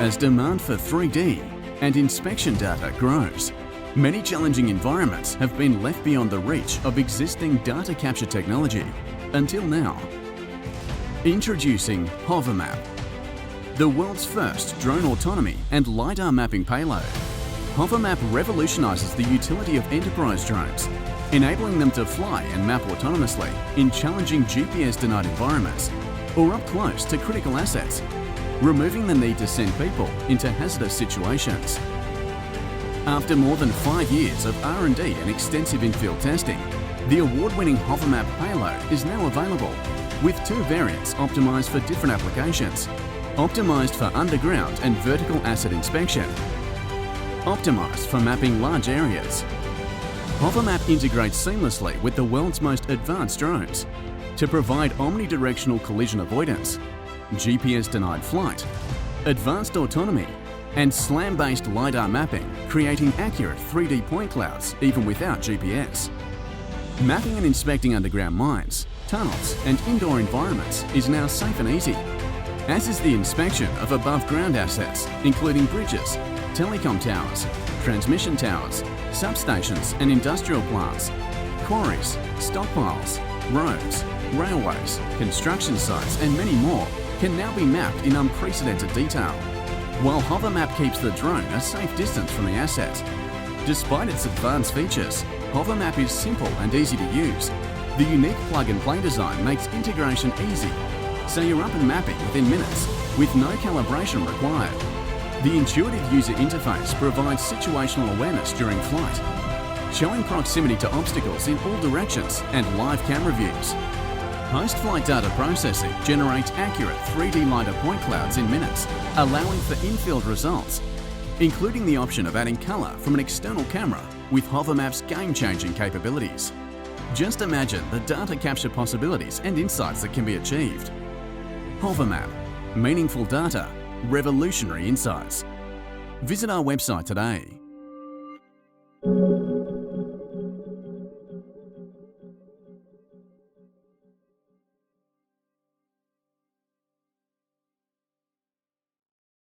As demand for 3D and inspection data grows, many challenging environments have been left beyond the reach of existing data capture technology until now. Introducing Hovermap, the world's first drone autonomy and LiDAR mapping payload. Hovermap revolutionises the utility of enterprise drones, enabling them to fly and map autonomously in challenging GPS-denied environments or up close to critical assets, removing the need to send people into hazardous situations. After more than 5 years of R&D and extensive in-field testing, the award-winning Hovermap payload is now available, with 2 variants optimised for different applications. Optimised for underground and vertical asset inspection. Optimised for mapping large areas. Hovermap integrates seamlessly with the world's most advanced drones to provide omnidirectional collision avoidance, GPS-denied flight, advanced autonomy, and SLAM-based LiDAR mapping, creating accurate 3D point clouds even without GPS. Mapping and inspecting underground mines, tunnels, and indoor environments is now safe and easy, as is the inspection of above-ground assets, including bridges, telecom towers, transmission towers, substations and industrial plants, quarries, stockpiles, roads, railways, construction sites and many more can now be mapped in unprecedented detail, while Hovermap keeps the drone a safe distance from the asset. Despite its advanced features, Hovermap is simple and easy to use. The unique plug-and-play design makes integration easy, so you're up and mapping within minutes, with no calibration required. The intuitive user interface provides situational awareness during flight, showing proximity to obstacles in all directions and live camera views. Post-flight data processing generates accurate 3D LiDAR point clouds in minutes, allowing for in-field results, including the option of adding colour from an external camera with Hovermap's game-changing capabilities. Just imagine the data capture possibilities and insights that can be achieved. Hovermap, meaningful data, revolutionary insights. Visit our website today.